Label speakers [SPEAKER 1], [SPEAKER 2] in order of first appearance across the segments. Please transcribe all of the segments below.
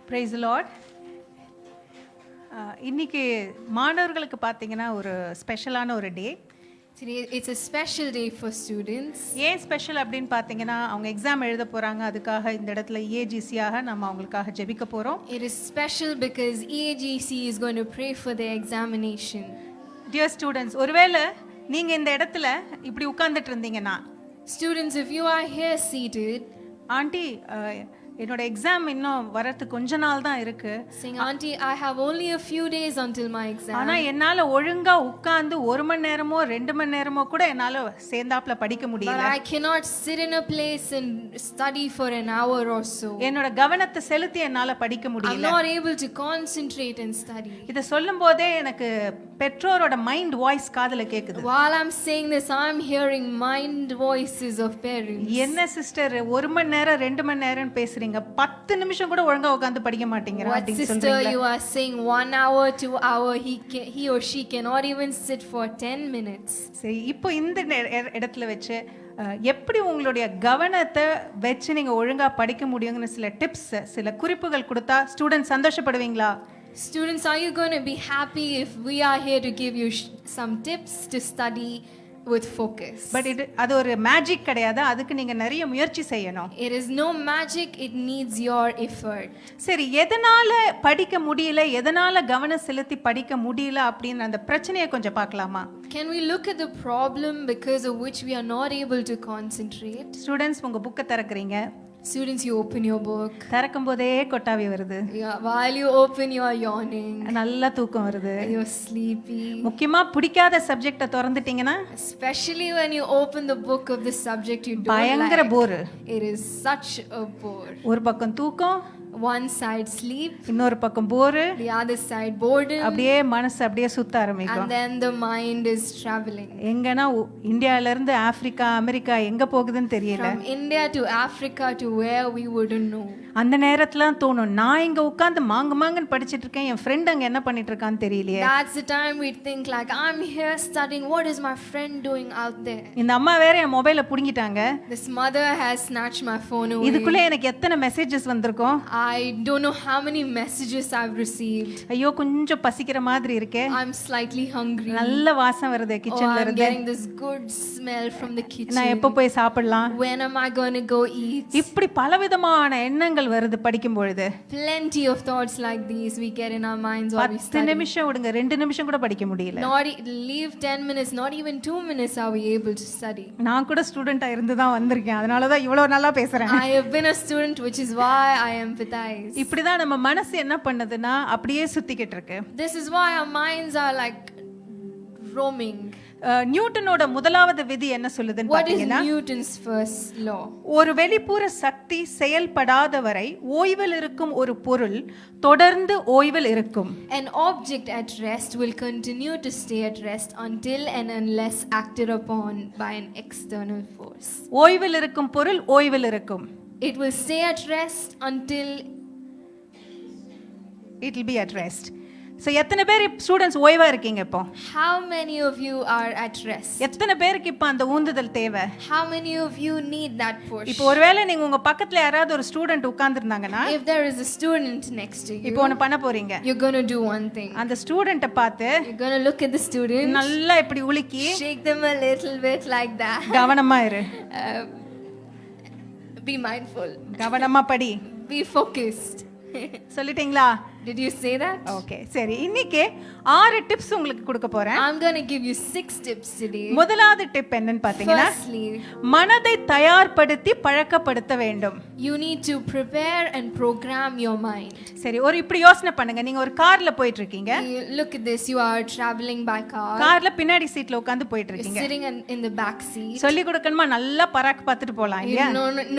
[SPEAKER 1] Praise the Lord. இன்னைக்கு மாணவர்களுக்கு பார்த்தீங்கன்னா ஒரு ஸ்பெஷலான ஒரு டே.
[SPEAKER 2] Today it's a special day for students.
[SPEAKER 1] ஏன் ஸ்பெஷல் அப்படின்னு பார்த்தீங்கன்னா அவங்க எக்ஸாம் எழுத போறாங்க. அதுக்காக இந்த இடத்துல EAGC ஆக நம்ம அவங்களுக்காக ஜெபிக்க போறோம்.
[SPEAKER 2] It is special because EAGC is going to pray for their examination.
[SPEAKER 1] Dear students, ஒருவேளை நீங்க இந்த இடத்துல இப்படி உட்கார்ந்துட்டு இருந்தீங்கன்னா,
[SPEAKER 2] students, if you are here seated,
[SPEAKER 1] aunty என்னோட எக்ஸாம் இன்னும் வரதுக்கு கொஞ்ச நாள் தான் இருக்கு.
[SPEAKER 2] saying, auntie, I have only a few days until my exam.
[SPEAKER 1] ஆனா என்னால ஒழுங்கா உட்கார்ந்து 1 மணி நேரமோ 2 மணி நேரமோ கூட என்னால சேர்ந்தாப்ல படிக்க முடியல.
[SPEAKER 2] But I cannot sit in a place and study for an hour or so.
[SPEAKER 1] என்னோட கவனத்தை செலுத்தி என்னால படிக்க முடியல.
[SPEAKER 2] I'm not able to concentrate and study.
[SPEAKER 1] இத சொல்லும்போதே எனக்கு பெற்றோரோட மைண்ட் வாய்ஸ் காதுல கேக்குது.
[SPEAKER 2] While I'm saying this, I'm hearing mind voices of parents.
[SPEAKER 1] என்ன சிஸ்டர் 1 மணி நேரம் 2 மணி நேரம் பேசுறீங்க, 10 நிமிஷம் கூட ஒழுங்கா உட்கார்ந்து படிக்க மாட்டீங்கற அப்படி சொல்றீங்க.
[SPEAKER 2] Sister, you are saying 1 hour 2 hour, he or she cannot even sit for 10 minutes.
[SPEAKER 1] சரி, இப்போ இந்த இடத்துல வெச்சு எப்படி உங்களுடைய கவனத்தை வெச்சு நீங்க ஒழுங்கா படிக்க முடியும்னு சில டிப்ஸ் சில குறிப்புகள் கொடுத்தா students சந்தோஷப்படுவீங்களா?
[SPEAKER 2] Students, are you going to be happy if we are here to give you some tips to study with focus?
[SPEAKER 1] But அது ஒரு மேஜிக் கிடையாது. அதுக்கு நீங்க நிறைய முயற்சி செய்யணும்.
[SPEAKER 2] It is no magic, it needs your effort.
[SPEAKER 1] சரி, எதனால படிக்க முடியல, எதனால கவனம் செலுத்தி படிக்க முடியல அப்படின அந்த பிரச்சனையை கொஞ்சம் பார்க்கலாமா?
[SPEAKER 2] Can we look at the problem because of which we are not able to concentrate?
[SPEAKER 1] Students, உங்க புக்கை திறக்கறீங்க.
[SPEAKER 2] Students, you open your book.
[SPEAKER 1] திறக்கும்போதே கொட்டாவி வருது.
[SPEAKER 2] While you open, you are yawning.
[SPEAKER 1] நல்ல தூக்கம் வருது.
[SPEAKER 2] You're sleepy.
[SPEAKER 1] முக்கியமா பிடிக்காத சப்ஜெக்ட்ட திறந்துட்டீங்கன்னா,
[SPEAKER 2] especially when you open the book of the subject you don't
[SPEAKER 1] பயங்கர
[SPEAKER 2] like.
[SPEAKER 1] Bore.
[SPEAKER 2] It is such a bore.
[SPEAKER 1] ஒரு பக்கம் தூக்கம்,
[SPEAKER 2] one side sleep,
[SPEAKER 1] இன்னொரு பக்கம் போர்,
[SPEAKER 2] the other side boredom,
[SPEAKER 1] அப்படியே மனசு அப்படியே சுத்த ஆரம்பிக்கும்.
[SPEAKER 2] and then the mind is traveling.
[SPEAKER 1] எங்கனா இந்தியால இருந்து ஆப்பிரிக்கா அமெரிக்கா எங்க போகுதுன்னு தெரியல.
[SPEAKER 2] From India to Africa to where we wouldn't know.
[SPEAKER 1] அந்த நேரத்துல தோணும், நான் இங்க உட்கார்ந்து மாங்கன்னு படிச்சிட்டு இருக்கேன், என் ஃப்ரெண்ட் அங்க என்ன பண்ணிட்டு இருக்கான்னு தெரியலையே.
[SPEAKER 2] That's the time we think like, I'm here studying, what is my friend doing out there?
[SPEAKER 1] இந்த அம்மா வேற என் மொபைலை புடிங்கிட்டாங்க.
[SPEAKER 2] This mother has snatched my phone away.
[SPEAKER 1] இதுக்குள்ள எனக்கு எத்தனை மெசேजेस வந்திருக்கும்.
[SPEAKER 2] I don't know how many messages I've received.
[SPEAKER 1] ஐயோ, கொஞ்சம் பசிக்கிற மாதிரி இருக்கே.
[SPEAKER 2] I'm slightly hungry.
[SPEAKER 1] நல்ல வாசம் வருது கிச்சன்ல இருந்து.
[SPEAKER 2] I'm getting this good smell from the kitchen.
[SPEAKER 1] நான் எப்ப போய் சாப்பிடலாம்?
[SPEAKER 2] When am I going to go eat?
[SPEAKER 1] இப்படி பலவிதமான எண்ணங்கள் வருது படிக்கும் பொழுது.
[SPEAKER 2] Plenty of thoughts like these we get in our minds while we
[SPEAKER 1] 10
[SPEAKER 2] study.
[SPEAKER 1] நிமிஷம் விடுங்க, 2 நிமிஷம் கூட படிக்க முடியல.
[SPEAKER 2] Not leave 10 minutes, not even 2 minutes are we able to study.
[SPEAKER 1] நான் கூட ஸ்டூடண்டா இருந்து தான் வந்திருக்கேன். அதனால தான் இவ்வளவு நல்லா பேசுறேன்.
[SPEAKER 2] I have been a student, which is why I empathize.
[SPEAKER 1] இப்படி தான் நம்ம மனசு என்ன பண்ணுதுன்னா அப்படியே சுத்திக்கிட்டு இருக்கு.
[SPEAKER 2] This is why our minds are like roaming.
[SPEAKER 1] நியூட்டனோட முதலாவது விதி என்ன சொல்லுதுன்னு பாத்தீங்கன்னா,
[SPEAKER 2] What is Newton's first law?
[SPEAKER 1] ஒரு வெளிப்புற சக்தி செயல்படாத வரை ஓய்வில் இருக்கும் ஒரு பொருள் தொடர்ந்து ஓய்வில் இருக்கும்.
[SPEAKER 2] An object at rest will continue to stay at rest until and unless acted upon by an external force.
[SPEAKER 1] ஓய்வில் இருக்கும் பொருள் ஓய்வில் இருக்கும்.
[SPEAKER 2] It will stay at rest until
[SPEAKER 1] it will be at rest. So எத்தனை பேர் students ஓய்வா இருக்கீங்க இப்போ?
[SPEAKER 2] How many of you are at rest?
[SPEAKER 1] எத்தனை பேருக்கு இப்ப அந்த ஊந்துதல் தேவை?
[SPEAKER 2] How many of you need that push?
[SPEAKER 1] இப்போ ஒருவேளை நீங்க உங்க பக்கத்துல யாராவது ஒரு student உட்கார்ந்திருந்தாங்கன்னா,
[SPEAKER 2] if there is a student next to you,
[SPEAKER 1] இப்போ ஒன்னு பண்ண போறீங்க.
[SPEAKER 2] you're going to do one thing.
[SPEAKER 1] அந்த ஸ்டூடண்ட்ட பார்த்து
[SPEAKER 2] You're going to look at the student,
[SPEAKER 1] நல்லா இப்படி உலுக்கி
[SPEAKER 2] shake them a little bit like that.
[SPEAKER 1] கவனமா இரு.
[SPEAKER 2] Be mindful.
[SPEAKER 1] கவனமா படி.
[SPEAKER 2] Be focused.
[SPEAKER 1] சொல்லிட்டீங்களா?
[SPEAKER 2] Did you say that?
[SPEAKER 1] Okay, சரி. இன்னைக்கு 6 டிப்ஸ் உங்களுக்கு கொடுக்க போறேன்.
[SPEAKER 2] I'm going to give you 6 tips today.
[SPEAKER 1] முதலாவது டிப் என்னன்னு பாத்தீங்கன்னா,
[SPEAKER 2] Firstly,
[SPEAKER 1] மனதை தயார்படுத்தி பழக்கப்படுத்த வேண்டும்.
[SPEAKER 2] you need to prepare and program your mind.
[SPEAKER 1] சரி, ஒரு இப்படி யோசனை பண்ணுங்க. நீங்க ஒரு கார்ல போயிட்டு இருக்கீங்க.
[SPEAKER 2] Look at this, you are traveling by car.
[SPEAKER 1] கார்ல பின்னாடி சீட்ல உட்கார்ந்து போயிட்டு இருக்கீங்க.
[SPEAKER 2] Sitting in the back seat.
[SPEAKER 1] சொல்லி கொடுக்கணுமா, நல்லா பராக் பார்த்துட்டு போலாம் இல்லையா?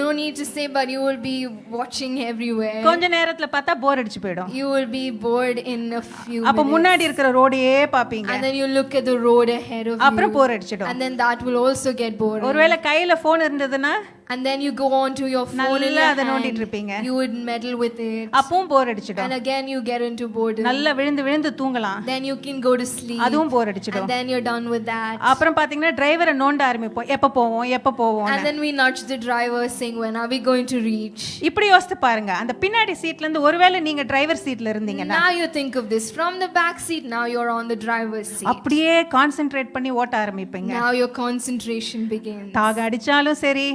[SPEAKER 2] No need to say, but you will be watching everywhere.
[SPEAKER 1] கொஞ்ச நேரத்துல பார்த்தா போர் அடிச்சு போய்டும்.
[SPEAKER 2] You will be bored in a few
[SPEAKER 1] அப்ப முன்னாடி இருக்கிற ரோடையே பாப்பீங்க.
[SPEAKER 2] and then you look at the road ahead of you.
[SPEAKER 1] அப்புறம் போர் அடிச்சிடும்.
[SPEAKER 2] And then that will also get bored.
[SPEAKER 1] ஒருவேளை கையில போன் இருந்ததுன்னா,
[SPEAKER 2] And then you go on to your phone in
[SPEAKER 1] நல்லா
[SPEAKER 2] your
[SPEAKER 1] அதை நோண்டிட்டு
[SPEAKER 2] hand.
[SPEAKER 1] இருப்பீங்க.
[SPEAKER 2] You would meddle with it.
[SPEAKER 1] அப்பவும் போர் அடிச்சிடும்.
[SPEAKER 2] And again you get into boredom.
[SPEAKER 1] நல்லா விழுந்து விழுந்து தூங்கலாம்.
[SPEAKER 2] Then you can go to sleep.
[SPEAKER 1] அதுவும் போர் அடிச்சிடும்.
[SPEAKER 2] And then you're done with that.
[SPEAKER 1] அப்புறம் பாத்தீங்கன்னா டிரைவரை நோண்ட ஆரம்பிப்போம். எப்ப போவோம்.
[SPEAKER 2] And then we nudge the driver saying, when are we going to reach?
[SPEAKER 1] இப்படி யோசித்து பாருங்க. அந்த பின்னாடி சீட்ல இருந்து ஒருவேளை நீங்க டிரைவர் சீட்ல இருந்தீங்கன்னா
[SPEAKER 2] Now you think of this. From the back seat, now you're on the driver's seat.
[SPEAKER 1] அப்படியே கான்சென்ட்ரேட் பண்ணி ஓட்ட ஆரம்பிப்பீங்க.
[SPEAKER 2] Now your concentration begins.
[SPEAKER 1] தாக அடிச்சாலும் சரி,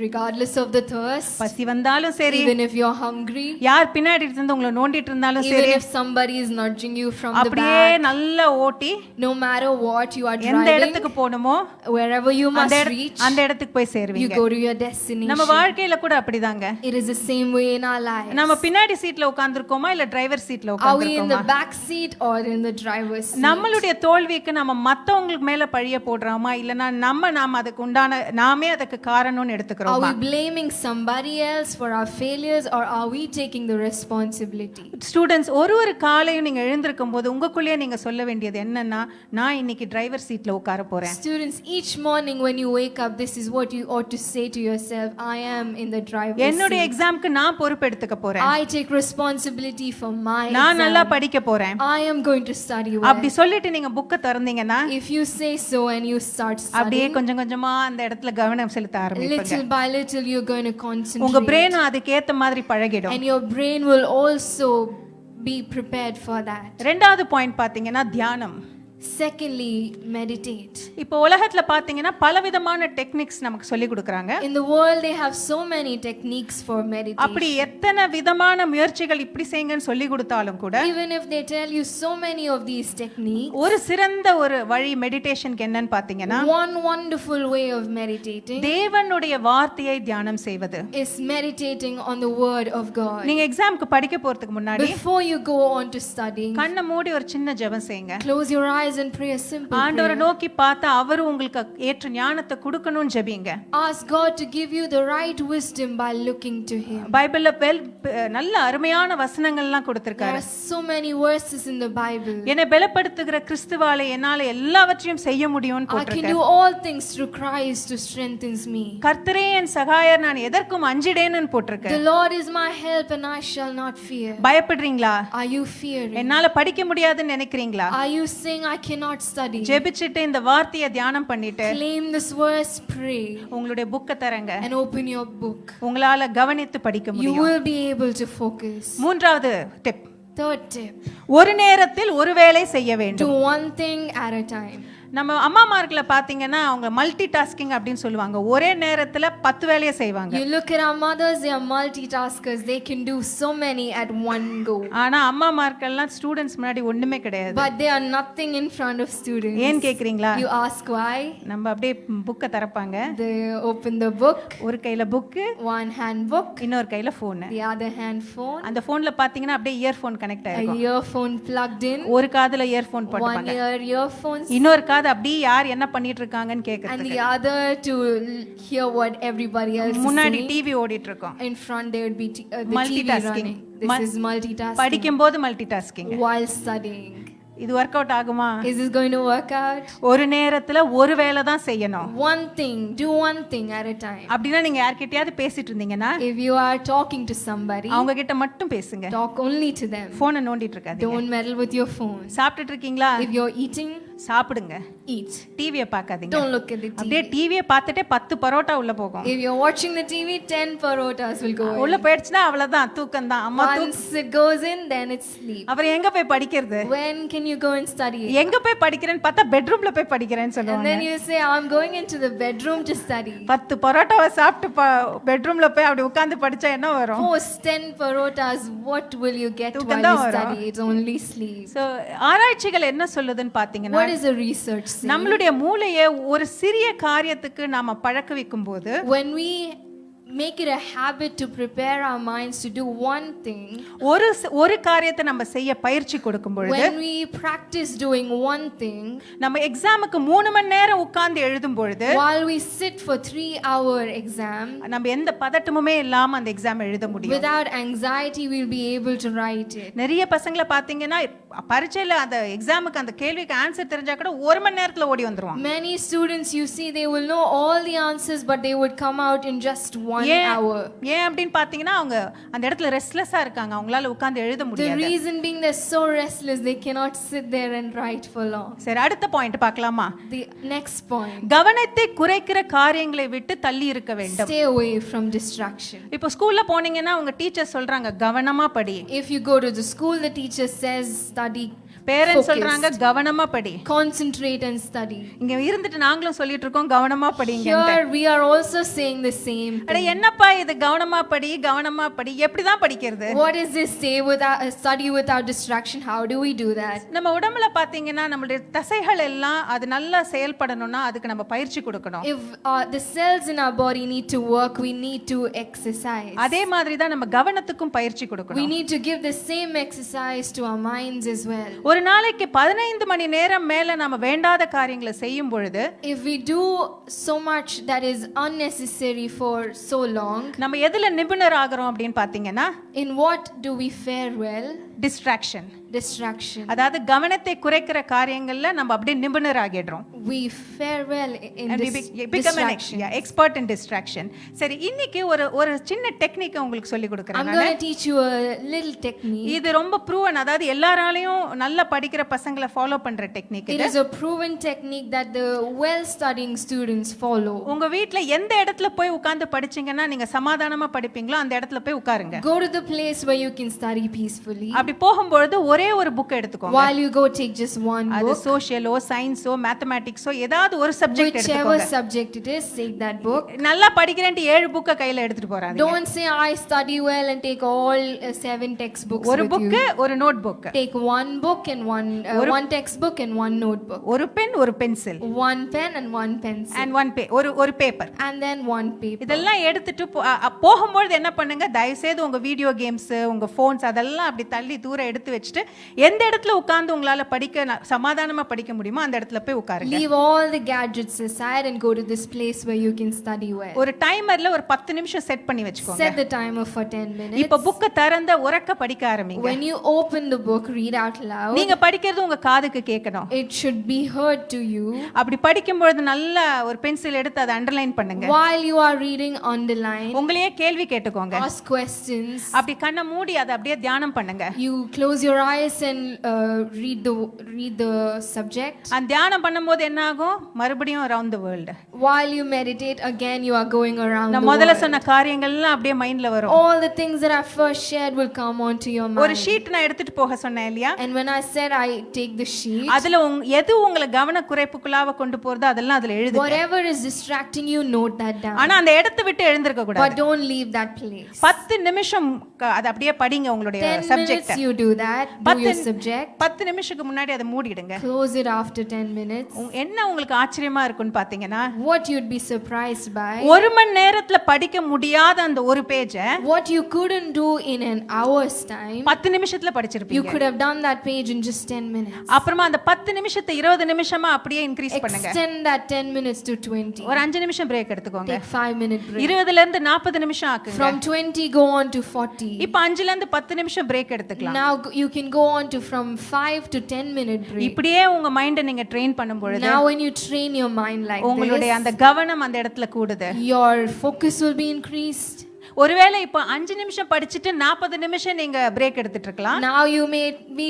[SPEAKER 2] Regardless of the thirst,
[SPEAKER 1] பசி வந்தாலும் சரி,
[SPEAKER 2] even if you're hungry,
[SPEAKER 1] யார் பின்னாடி இருந்து உங்களை நோண்டிட்டு இருந்தாலும்
[SPEAKER 2] even
[SPEAKER 1] சரி,
[SPEAKER 2] if somebody is nudging you from the
[SPEAKER 1] அப்படியே
[SPEAKER 2] back,
[SPEAKER 1] நல்லா ஓட்டி
[SPEAKER 2] no matter what you are
[SPEAKER 1] எந்த
[SPEAKER 2] driving,
[SPEAKER 1] இடத்துக்கு போணுமோ
[SPEAKER 2] wherever you must reach,
[SPEAKER 1] அந்த இடத்துக்கு போய்
[SPEAKER 2] you
[SPEAKER 1] சேருவீங்க.
[SPEAKER 2] go to your destination.
[SPEAKER 1] நம்ம வாழ்க்கையில கூட அப்படிதாங்க.
[SPEAKER 2] It is the same way in our lives.
[SPEAKER 1] நம்ம பின்னாடி சீட்ல உட்கார்ந்திருக்கோமா இல்ல டிரைவர் சீட்ல
[SPEAKER 2] Are we in the
[SPEAKER 1] உட்கார்ந்திருக்கோமா?
[SPEAKER 2] back seat or in the driver's seat?
[SPEAKER 1] நம்மளுடைய தோல்விக்கு நம்ம மத்தவங்களுக்கு மேல பழிய போடுறோமா இல்லனா நாம அதுக்கு உண்டான நாமே அதுக்கு காரணம்னு
[SPEAKER 2] Are
[SPEAKER 1] எடுத்துக்கறோமா?
[SPEAKER 2] we blaming somebody else for our failures or are we taking the responsibility?
[SPEAKER 1] Students ஒரு காலையும் நீங்க எழுந்திருக்கும் போது உங்களுக்குள்ளே நீங்க சொல்ல வேண்டியது என்னன்னா நான் இன்னைக்கு டிரைவர் சீட்ல உட்கார போறேன்.
[SPEAKER 2] Students, each morning when you wake up, this is what you ought to say to yourself: I am in the driver's
[SPEAKER 1] என்னுடைய
[SPEAKER 2] seat.
[SPEAKER 1] எக்ஸாம்க்கு நான் பொறுப்பு எடுத்துக்க போறேன்.
[SPEAKER 2] I take responsibility for my
[SPEAKER 1] நான் நல்லா
[SPEAKER 2] exam.
[SPEAKER 1] படிக்க போறேன்.
[SPEAKER 2] I am going to study well.
[SPEAKER 1] அப்படி சொல்லிட்டு நீங்க புக்க திறந்தீங்கன்னா
[SPEAKER 2] If you say so and you start
[SPEAKER 1] அப்படியே
[SPEAKER 2] studying,
[SPEAKER 1] கொஞ்சம் கொஞ்சமா அந்த இடத்துல கவனம் செலுத்த ஆரம்பிப்பீங்க.
[SPEAKER 2] little by little you're going to
[SPEAKER 1] உங்க
[SPEAKER 2] concentrate.
[SPEAKER 1] பிரெயினும் அதுக்கு ஏத்த மாதிரி பழகிடும்.
[SPEAKER 2] And your brain will also be prepared for that.
[SPEAKER 1] ரெண்டாவது பாயிண்ட் பாத்தீங்கன்னா தியானம்.
[SPEAKER 2] Secondly, meditate.
[SPEAKER 1] இப்போ உலகத்துல பாத்தீங்கன்னா பலவிதமான டெக்னிக்ஸ் நமக்கு சொல்லி கொடுக்கறாங்க.
[SPEAKER 2] In the world they have so many techniques for meditation.
[SPEAKER 1] அப்படி எத்தனை விதமான முயற்சிகள் இப்படி செய்யுங்கன்னு சொல்லி கொடுத்தாலும் கூட
[SPEAKER 2] Even if they tell you so many of these techniques,
[SPEAKER 1] ஒரு சிறந்த ஒரு வழி மெடிடேஷனுக்கு என்னன்னு பாத்தீங்கன்னா
[SPEAKER 2] one wonderful way of meditating
[SPEAKER 1] தேவனுடைய வார்த்தையை தியானம் செய்வது.
[SPEAKER 2] is meditating on the word of God.
[SPEAKER 1] நீங்க எக்ஸாம்க்கு படிக்க போறதுக்கு முன்னாடி
[SPEAKER 2] Before you go on to studying,
[SPEAKER 1] கண்ணை மூடி ஒரு சின்ன ஜெபம் செய்யுங்க.
[SPEAKER 2] close your eyes and pray a simple
[SPEAKER 1] ஆண்டவரை
[SPEAKER 2] prayer.
[SPEAKER 1] நோக்கி பார்த்தா அவர் உங்களுக்கு ஏற்ற ஞானத்தை கொடுக்கணும்னு ஜெபிங்க.
[SPEAKER 2] Ask God to give you the right wisdom by looking to him.
[SPEAKER 1] பைபிள்ல நல்ல அருமையான வசனங்கள்லாம்
[SPEAKER 2] There
[SPEAKER 1] கொடுத்திருக்காரு.
[SPEAKER 2] are so many verses in the Bible.
[SPEAKER 1] என்னை பலப்படுத்துகிற கிறிஸ்துவாலே என்னால எல்லாவற்றையும் செய்ய முடியும்னு
[SPEAKER 2] I can
[SPEAKER 1] போட்டிருக்கு.
[SPEAKER 2] do all things through Christ who strengthens me.
[SPEAKER 1] கர்த்தரே என் சகாயர் நான் எதற்கும் அஞ்சிடேன்னு போட்டிருக்கு.
[SPEAKER 2] The Lord is my help and I shall not fear.
[SPEAKER 1] பயப்படுறீங்களா?
[SPEAKER 2] Are you fearing?
[SPEAKER 1] என்னால படிக்க முடியாதுன்னு நினைக்கிறீங்களா?
[SPEAKER 2] Are you saying I cannot study?
[SPEAKER 1] ஜெபிச்சிட்டு இந்த வார்த்தையை தியானம் பண்ணிட்டு
[SPEAKER 2] Claim this verse, pray,
[SPEAKER 1] உங்களுடைய புக்க தரங்க.
[SPEAKER 2] and open your book.
[SPEAKER 1] உங்களால கவனித்து படிக்க
[SPEAKER 2] You
[SPEAKER 1] முடியும்.
[SPEAKER 2] will be able to focus.
[SPEAKER 1] மூன்றாவது டிப்,
[SPEAKER 2] Third tip,
[SPEAKER 1] ஒரு நேரத்தில் ஒரு வேலை செய்ய
[SPEAKER 2] do
[SPEAKER 1] வேண்டும்.
[SPEAKER 2] one thing at a time.
[SPEAKER 1] நம்ம அம்மாமார்களை பாத்தீங்கன்னா அவங்க மல்டி டாஸ்கிங் அப்படின்னு சொல்லுவாங்க. ஒரே நேரத்துல 10 வேலையை செய்வாங்க.
[SPEAKER 2] You look at our mothers, they are multitaskers. They can do so many at one go.
[SPEAKER 1] ஆனா அம்மாமார்கள்லாம் ஸ்டூடண்ட்ஸ் முன்னாடி ஒண்ணுமே கிடையாது.
[SPEAKER 2] But they are nothing in front of students.
[SPEAKER 1] ஏன் கேக்குறீங்களா?
[SPEAKER 2] You ask why?
[SPEAKER 1] நம்ம அப்படியே புக்க தரப்பாங்க.
[SPEAKER 2] They open the book,
[SPEAKER 1] ஒரு கையில புக்கு,
[SPEAKER 2] one hand book,
[SPEAKER 1] இன்னொரு கையில phone.
[SPEAKER 2] the other hand phone,
[SPEAKER 1] அந்த போன்ல பாத்தீங்கன்னா அப்படியே இயர்போன் கனெக்ட்
[SPEAKER 2] a
[SPEAKER 1] ஆயிருக்கும்.
[SPEAKER 2] earphone plugged in,
[SPEAKER 1] ஒரு காதுல இயர்போன்
[SPEAKER 2] one
[SPEAKER 1] போட்டுப்பாங்க.
[SPEAKER 2] ear earphones,
[SPEAKER 1] இன்னொரு காது அப்படியே யார் என்ன பண்ணிட்டு இருக்காங்கன்னு
[SPEAKER 2] and
[SPEAKER 1] கேக்குறது.
[SPEAKER 2] the other to hear what everybody else is
[SPEAKER 1] முன்னாடி
[SPEAKER 2] saying.
[SPEAKER 1] டிவி ஓடிட்டு இருக்கோம்.
[SPEAKER 2] In front there would be the TV
[SPEAKER 1] Multitasking.
[SPEAKER 2] running. This is multitasking.
[SPEAKER 1] படிக்கும்போது மல்டி டாஸ்கிங்.
[SPEAKER 2] While studying.
[SPEAKER 1] இது ஒர்க் அவுட் ஆகுமா?
[SPEAKER 2] Is this going to work out?
[SPEAKER 1] ஒரு நேரத்துல ஒரு வேலை தான் செய்யணும்.
[SPEAKER 2] One thing, do one thing at a time.
[SPEAKER 1] அப்படினா நீங்க யார்கிட்டயாவது பேசிட்டு இருந்தீங்கன்னா
[SPEAKER 2] If you are talking to somebody,
[SPEAKER 1] அவங்க கிட்ட மட்டும் பேசுங்க.
[SPEAKER 2] talk only to them.
[SPEAKER 1] போனை நோண்டிட்டு இருக்காதீங்க.
[SPEAKER 2] Don't meddle with your phone.
[SPEAKER 1] சாப்பிட்டுட்டு இருக்கீங்களா?
[SPEAKER 2] If you're eating,
[SPEAKER 1] சாப்பிடுங்க.
[SPEAKER 2] eat.
[SPEAKER 1] டிவியை பார்க்காதீங்க.
[SPEAKER 2] Don't look at the TV.
[SPEAKER 1] அப்படியே டிவியை பார்த்துட்டே 10 பரோட்டா உள்ள போகும்.
[SPEAKER 2] If you're watching the TV, 10 parotas will go in.
[SPEAKER 1] உள்ள போயிடுச்சுன்னா அவ்வளவுதான், தூக்கம் தான். அம்மா
[SPEAKER 2] Once it goes in, then it's sleep.
[SPEAKER 1] அப்புறம் எங்க போய் படிக்கிறது?
[SPEAKER 2] When can you go and study?
[SPEAKER 1] எங்க போய் படிக்கிறேன்னு பார்த்தா பெட்ரூம்ல போய் படிக்கிறேன்னு
[SPEAKER 2] And
[SPEAKER 1] சொல்லுவாங்க.
[SPEAKER 2] then you say, I'm going into the bedroom to study.
[SPEAKER 1] 10 பரோட்டாவை சாப்பிட்டு பெட்ரூம்ல போய் அப்படி உட்கார்ந்து படிச்சா என்ன வரும்?
[SPEAKER 2] Post 10 parotas, what will you get while you study? It's only sleep.
[SPEAKER 1] So ஆராய்ச்சிகள் என்ன சொல்லுதுன்னு பாத்தீங்கன்னா,
[SPEAKER 2] What is the research saying?
[SPEAKER 1] நம்மளுடைய மூளையை ஒரு சிறிய காரியத்துக்கு நாம பழக்க வைக்கும்போது
[SPEAKER 2] When we make it a habit to prepare our minds to do one thing.
[SPEAKER 1] ஒரு காரியத்தை நம்ம செய்ய பயிற்சி கொடுக்கும் பொழுது,
[SPEAKER 2] when we practice doing one thing,
[SPEAKER 1] நம்ம எக்ஸாமுக்கு 3 மணி நேரம் உட்கார்ந்து எழுதும் பொழுது,
[SPEAKER 2] while we sit for 3-hour exam,
[SPEAKER 1] நம்ம எந்த பதட்டமுமே இல்லாம அந்த எக்ஸாம் எழுத முடியும்.
[SPEAKER 2] without anxiety we'll be able to write it.
[SPEAKER 1] நிறைய பசங்கள பாத்தீங்கன்னா பரீட்சையில அந்த எக்ஸாமுக்கு அந்த கேள்விக்கு ஆன்சர் தெரிஞ்சா கூட 1 மணி நேரத்துல ஓடி வந்துருவாங்க.
[SPEAKER 2] Many students you see they will know all the answers but they would come out in just 1 hour.
[SPEAKER 1] ஏன் அப்படினு பாத்தீங்கன்னா அவங்க அந்த இடத்துல ரெஸ்ட்லெஸ்ஸா இருக்காங்க. அவங்களால உட்கார்ந்து எழுத முடியாது.
[SPEAKER 2] The reason being they're so restless they cannot sit there and write for long.
[SPEAKER 1] சரி, அடுத்த பாயிண்ட் பார்க்கலாமா?
[SPEAKER 2] The next point,
[SPEAKER 1] கவனத்தை குறைக்கிற காரியங்களை விட்டு தள்ளி இருக்க வேண்டும்.
[SPEAKER 2] stay away from distraction.
[SPEAKER 1] இப்போ ஸ்கூல்ல போனீங்கன்னா உங்க டீச்சர் சொல்றாங்க கவனமா படி.
[SPEAKER 2] If you go to the school the teacher says study.
[SPEAKER 1] Parents சொல்றாங்க கவனமா படி.
[SPEAKER 2] Concentrate and study.
[SPEAKER 1] இங்க இருந்துட்டு நாங்களும் சொல்லிட்டு இருக்கோம் கவனமா படிங்க.
[SPEAKER 2] Here we are also saying the same thing.
[SPEAKER 1] அட என்னப்பா இது கவனமா படி கவனமா படி எப்படி தான் படிக்கிறது?
[SPEAKER 2] What is this say without study without distraction? How do we do that?
[SPEAKER 1] நம்ம உடம்புல பாத்தீங்கன்னா நம்மளுடைய தசைகள் எல்லாம் அது நல்லா செயல்படணும்னா அதுக்கு நம்ம பயிற்சி கொடுக்கணும்.
[SPEAKER 2] If the cells in our body need to work, we need to exercise.
[SPEAKER 1] அதே மாதிரி தான் நம்ம கவனத்துக்கும் பயிற்சி கொடுக்கணும்.
[SPEAKER 2] We need to give the same exercise to our minds as well.
[SPEAKER 1] ஒரு நாளைக்கு 15 மணி நேரம் மேல நாம வேண்டாத காரியங்களை செய்யும் பொழுது,
[SPEAKER 2] if we do so much that is unnecessary for so long,
[SPEAKER 1] நம்ம எதுல நிபுணர் ஆகிறோம் அப்படினு பாத்தீங்கன்னா,
[SPEAKER 2] in what do we fare well?
[SPEAKER 1] distraction. அதாவது கவனத்தை குறைக்கிற காரியங்கள்ல நம்ம அப்படியே நிபுணர் ஆகிடுறோம்.
[SPEAKER 2] we fare well in
[SPEAKER 1] distraction. expert in distraction. சரி, இன்னைக்கு ஒரு சின்ன டெக்னிக் உங்களுக்கு சொல்லி கொடுக்கிறேன்.
[SPEAKER 2] I'm going to teach you a little technique.
[SPEAKER 1] இது ரொம்ப ப்ரூவன், அதாவது எல்லாராலயும் நல்லா படிக்கிற பசங்களை ஃபாலோ பண்ற டெக்னிக் இது.
[SPEAKER 2] It is a proven technique that the well studying students follow.
[SPEAKER 1] உங்க வீட்ல எந்த இடத்துல போய் உட்கார்ந்து படிச்சீங்கன்னா நீங்க சமாதானமா படிப்பீங்களோ அந்த இடத்துல போய் உட்காருங்க.
[SPEAKER 2] go to the place where you can study peacefully.
[SPEAKER 1] அப்படி போகும்போது ஒரே ஒரு புக் எடுத்துக்கோங்க.
[SPEAKER 2] while you go take just one book.
[SPEAKER 1] அது சோஷியலோ சயின்ஸோ மேத்தமேட்டிக்ஸோ ஏதாவது ஒரு சப்ஜெக்ட் எடுத்துக்கோங்க.
[SPEAKER 2] whichever subject it is, take that book.
[SPEAKER 1] நல்லா படிக்கிறேன்ட்டு 7 புக்க கையில எடுத்துட்டு போறாதீங்க.
[SPEAKER 2] don't say I study well and take all 7 textbooks
[SPEAKER 1] ஒரு
[SPEAKER 2] with
[SPEAKER 1] புக்
[SPEAKER 2] you.
[SPEAKER 1] ஒரு notebook.
[SPEAKER 2] take one book and one textbook and one notebook.
[SPEAKER 1] ஒரு pen ஒரு pencil.
[SPEAKER 2] one pen and one pencil.
[SPEAKER 1] and one ஒரு paper.
[SPEAKER 2] and then one paper.
[SPEAKER 1] இதெல்லாம் எடுத்துட்டு போகும்போது என்ன பண்ணுங்க, தயவு செய்து உங்க வீடியோ கேம்ஸ் உங்க போன்ஸ் அதெல்லாம் அப்படி தள்ளி தூர எடுத்து வச்சிட்டு எந்த இடத்துல உட்கார்ந்து உங்களால படிக்க சமாதானமா படிக்க முடியுமோ அந்த இடத்துல போய் உட்காருங்க.
[SPEAKER 2] leave all the gadgets aside and go to this place where you can study well.
[SPEAKER 1] ஒரு டைமர்ல ஒரு 10 நிமிஷம் செட் பண்ணி வெச்சுக்கோங்க.
[SPEAKER 2] set the timer for 10 minutes.
[SPEAKER 1] இப்ப புக்க திறந்த உரக்க படிக்க ஆரம்பிங்க.
[SPEAKER 2] when you open the book, read out loud.
[SPEAKER 1] நீங்க படிக்கிறது உங்க காதுக்கு கேட்கணும்.
[SPEAKER 2] it should be heard to you.
[SPEAKER 1] அப்படி படிக்கும்போது நல்ல ஒரு பென்சில் எடுத்து அதை அண்டர்லைன் பண்ணுங்க.
[SPEAKER 2] while you are reading, underline.
[SPEAKER 1] உங்களையே கேள்வி கேட்டுக்கோங்க.
[SPEAKER 2] ask questions.
[SPEAKER 1] அப்படி கண்ணை மூடி அதை அப்படியே தியானம் பண்ணுங்க.
[SPEAKER 2] you close your eyes and read the subject.
[SPEAKER 1] அந்த தியானம் பண்ணும்போது என்ன ஆகும், மறுபடியும் around the world.
[SPEAKER 2] while you meditate, again you are going around the
[SPEAKER 1] நான்
[SPEAKER 2] world.
[SPEAKER 1] முதல்ல சொன்ன காரியங்கள் எல்லாம் அப்படியே மைண்ட்ல வரும்.
[SPEAKER 2] all the things that I first shared will come onto your mind.
[SPEAKER 1] ஒரு ஷீட் நான் எடுத்துட்டு போக சொன்னேன் இல்லையா?
[SPEAKER 2] and when I said I take the sheet,
[SPEAKER 1] அதுல எது உங்களை கவன குறைப்புக்குள்ளாக கொண்டு போறதோ அதெல்லாம் அதுல எழுதுங்க.
[SPEAKER 2] whatever is distracting you, note that down.
[SPEAKER 1] ஆனா அந்த இடத்தை விட்டு எழுந்திருக்க கூடாது.
[SPEAKER 2] but don't leave that place.
[SPEAKER 1] 10 நிமிஷம் அது அப்படியே படிங்க உங்களுடைய subject.
[SPEAKER 2] 10 minutes you do that, do your subject.
[SPEAKER 1] 10 நிமிஷத்துக்கு முன்னாடி அதை மூடிடுங்க.
[SPEAKER 2] close it after 10 minutes.
[SPEAKER 1] என்ன உங்களுக்கு ஆச்சரியமா இருக்குன்னு பாத்தீங்கன்னா,
[SPEAKER 2] what you'd be surprised by,
[SPEAKER 1] ஒரு மணி நேரத்துல படிக்க முடியாத அந்த ஒரு பேஜ
[SPEAKER 2] what you couldn't do in an hour's time,
[SPEAKER 1] 10 நிமிஷத்துல படிச்சிருப்பீங்க.
[SPEAKER 2] you could have done that page in just 10 minutes.
[SPEAKER 1] அப்புறமா அந்த 10 நிமிஷத்தை 20 நிமிஷமா அப்படியே இன்கிரீஸ் பண்ணுங்க.
[SPEAKER 2] extend that 10 minutes to 20.
[SPEAKER 1] ஒரு 5 நிமிஷம் பிரேக் எடுத்துக்கோங்க.
[SPEAKER 2] take 5-minute break.
[SPEAKER 1] 20ல இருந்து 40 நிமிஷம் ஆக்குங்க.
[SPEAKER 2] from 20 go on to 40.
[SPEAKER 1] இப்போ 5ல இருந்து 10 நிமிஷம் பிரேக் எடுத்துக்கலாம்.
[SPEAKER 2] now you can go on to from 5 to 10-minute break.
[SPEAKER 1] இப்படியே உங்க மைண்ட நீங்க ட்ரெயின் பண்ணும் பொழுது,
[SPEAKER 2] now when you train your mind like
[SPEAKER 1] உங்களுடைய அந்த கவனம் அந்த இடத்துல கூடுது.
[SPEAKER 2] your focus will be increased.
[SPEAKER 1] ஒருவேளை இப்போ 5 நிமிஷம் படிச்சிட்டு 40 நிமிஷம் நீங்க பிரேக் எடுத்துட்டு இருக்கலாம்.
[SPEAKER 2] now you may be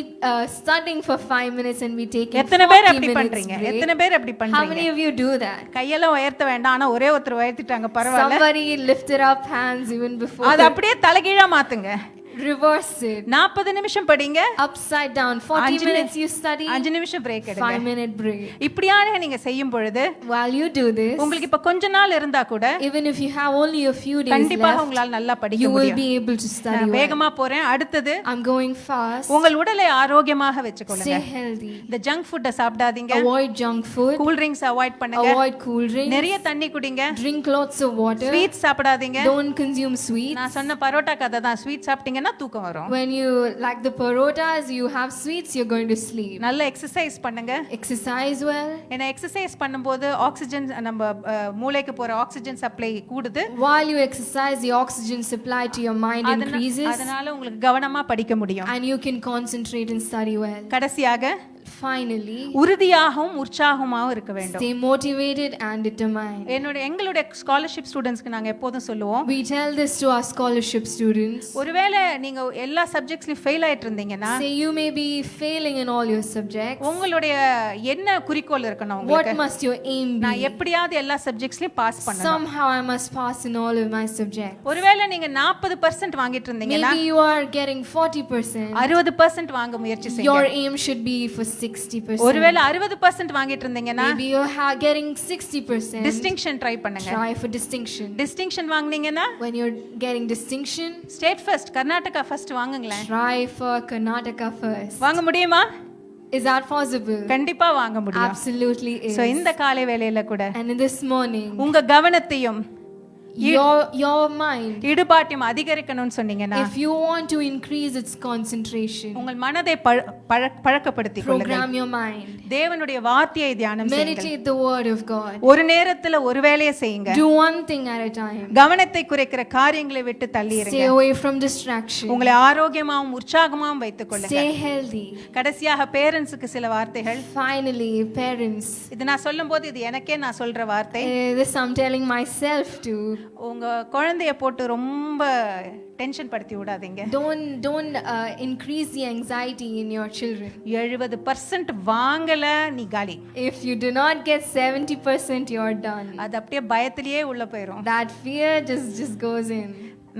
[SPEAKER 2] studying for 5 minutes and be taking
[SPEAKER 1] எத்தனை பேர் அப்படி பண்றீங்க? எத்தனை பேர் அப்படி பண்றீங்க?
[SPEAKER 2] how many of you do that?
[SPEAKER 1] கையெல்லாம் உயர்த்த வேண்டாம், ஆனா ஒரே ஒருத்தர் உயர்த்திட்டாங்க பரவாயில்லை.
[SPEAKER 2] somebody lifted up hands even before.
[SPEAKER 1] அது அப்படியே தலைகீழா மாத்துங்க.
[SPEAKER 2] reverse it.
[SPEAKER 1] 40 நிமிஷம் படிங்க,
[SPEAKER 2] Upside down. 40 minutes you study,
[SPEAKER 1] 5 நிமிஷம் பிரேக் எடுங்க.
[SPEAKER 2] 5-minute break.
[SPEAKER 1] இப்படியான நீங்க செய்யும் பொழுது
[SPEAKER 2] While you do this,
[SPEAKER 1] உங்களுக்கு இப்ப கொஞ்ச நாள் இருந்தா கூட
[SPEAKER 2] even if you have only a few days
[SPEAKER 1] கண்டிப்பாக
[SPEAKER 2] left,
[SPEAKER 1] உங்களால நல்லா படிக்க
[SPEAKER 2] you will
[SPEAKER 1] முடியும்.
[SPEAKER 2] be able to study
[SPEAKER 1] நான்
[SPEAKER 2] well.
[SPEAKER 1] வேகமா போறேன். அடுத்தது,
[SPEAKER 2] I'm going fast.
[SPEAKER 1] உங்கள் உடலை ஆரோக்கியமாக வெச்சுக்கொள்ளுங்க.
[SPEAKER 2] Stay healthy.
[SPEAKER 1] இந்த ஜங்க் ஃபுட்ட சாப்பிடாதீங்க.
[SPEAKER 2] Avoid junk food.
[SPEAKER 1] Cool drinks avoid பண்ணுங்க.
[SPEAKER 2] Avoid cool drinks.
[SPEAKER 1] நிறைய தண்ணி குடிங்க.
[SPEAKER 2] Drink lots of water.
[SPEAKER 1] Sweets சாப்பிடாதீங்க.
[SPEAKER 2] Don't consume sweets.
[SPEAKER 1] நான் சொன்ன பரோட்டா கதை தான். ஸ்வீட் சாப்பிட்டீங்கன்னா தூக்கம் வரும்.
[SPEAKER 2] When you like the parotas, you have sweets, you're going to sleep.
[SPEAKER 1] நல்ல எக்சர்சைஸ் பண்ணுங்க.
[SPEAKER 2] Exercise well.
[SPEAKER 1] ஏன்னா எக்சர்சைஸ் பண்ணும்போது ஆக்ஸிஜன் நம்ம மூளைக்கு போற ஆக்ஸிஜன் சப்ளை கூடுது.
[SPEAKER 2] While you exercise, the oxygen supply to your mind increases.
[SPEAKER 1] அதனால உங்களுக்கு கவனமா படிக்க முடியும்.
[SPEAKER 2] And you can concentrate and study well.
[SPEAKER 1] கடைசியாக,
[SPEAKER 2] Finally,
[SPEAKER 1] உறுதியாகவும் உற்சாகமாகவும் இருக்க வேண்டும்.
[SPEAKER 2] stay motivated and determined.
[SPEAKER 1] எங்களுடைய ஸ்காலர்ஷிப் ஸ்டூடண்ட்ஸ்க்கு நாங்க எப்போதும் சொல்லுவோம்,
[SPEAKER 2] We tell this to our scholarship students.
[SPEAKER 1] ஒருவேளை நீங்க எல்லா சப்ஜெக்ட்ஸ்லயும் ஃபெயில் ஆயிட்டு இருந்தீங்கன்னா,
[SPEAKER 2] Say you may be failing in all your subjects.
[SPEAKER 1] உங்களுடைய என்ன குறிக்கோள் இருக்கணும் உங்களுக்கு?
[SPEAKER 2] What must your aim be?
[SPEAKER 1] நான் எப்படியாவது எல்லா சப்ஜெக்ட்ஸ்லயும் பாஸ் பண்ணணும்.
[SPEAKER 2] Somehow I must pass in all of my subjects.
[SPEAKER 1] ஒருவேளை நீங்க 40% வாங்கிட்டு இருந்தீங்கன்னா,
[SPEAKER 2] Maybe you are getting 40%.
[SPEAKER 1] 60% வாங்க முயற்சி செய்யுங்க.
[SPEAKER 2] Your aim should be for 60%.
[SPEAKER 1] ஒருவேளை 60% வாங்கிட்டு இருந்தீங்கன்னா,
[SPEAKER 2] Maybe you're getting 60%.
[SPEAKER 1] Distinction try பண்ணுங்க.
[SPEAKER 2] Try for distinction.
[SPEAKER 1] டிஸ்டிங்ஷன் வாங்குனீங்கன்னா,
[SPEAKER 2] When you're getting distinction,
[SPEAKER 1] state first, Karnataka first வாங்குங்களேன்.
[SPEAKER 2] try for Karnataka first.
[SPEAKER 1] வாங்க முடியுமா?
[SPEAKER 2] Is that possible?
[SPEAKER 1] கண்டிப்பா வாங்க முடியும்.
[SPEAKER 2] Absolutely is.
[SPEAKER 1] சோ இந்த காலை வேளையில கூட
[SPEAKER 2] And in this morning,
[SPEAKER 1] உங்க கவனத்தையும்
[SPEAKER 2] your mind,
[SPEAKER 1] ஈடுபாட்டையும் அதிகரிக்கணும்னு சொன்னீங்கன்னா,
[SPEAKER 2] if you want to increase its concentration,
[SPEAKER 1] உங்கள் மனதை பழக்கப்படுத்திக் கொள்ளுங்கள்.
[SPEAKER 2] program your mind.
[SPEAKER 1] தேவனுடைய வார்த்தையை தியானம் செய்யுங்கள்.
[SPEAKER 2] Meditate the word of God.
[SPEAKER 1] ஒரு நேரத்துல ஒரு வேலையை செய்யுங்க.
[SPEAKER 2] Do one thing at a time.
[SPEAKER 1] கவனத்தை குறைக்கிற காரியங்களை விட்டு தள்ளி இருங்க.
[SPEAKER 2] Stay away from distraction.
[SPEAKER 1] உங்களை ஆரோக்கியமாவும் உற்சாகமாவும் வைத்துக் கொள்ளுங்க.
[SPEAKER 2] Stay healthy.
[SPEAKER 1] கடைசியாக பேரண்ட்ஸ்க்கு சில வார்த்தைகள்.
[SPEAKER 2] Finally, parents.
[SPEAKER 1] இது நான் சொல்லும்போது இது எனக்கே நான் சொல்ற வார்த்தை.
[SPEAKER 2] This I'm telling myself too.
[SPEAKER 1] உங்க குழந்தைய போட்டு ரொம்ப டென்ஷன் படுத்தி விடாதீங்க.
[SPEAKER 2] Don't increase the anxiety in your children.
[SPEAKER 1] 70% வாங்கல நீ காலி.
[SPEAKER 2] If you do not get 70%, you're done.
[SPEAKER 1] அது அப்படியே பயத்திலேயே உள்ள போயிடும்.
[SPEAKER 2] That fear just goes in.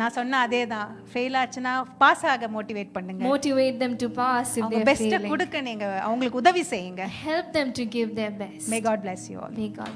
[SPEAKER 1] நான் சொன்ன அதே தான். ஃபெயில் ஆச்சுனா பாஸ் ஆக மோட்டிவேட் பண்ணுங்க.
[SPEAKER 2] Motivate them to pass if they are
[SPEAKER 1] best
[SPEAKER 2] failing.
[SPEAKER 1] கொடுக்க நீங்க அவங்களுக்கு உதவி செய்யுங்க.
[SPEAKER 2] Help them to give their best.
[SPEAKER 1] May God bless you all.
[SPEAKER 2] May God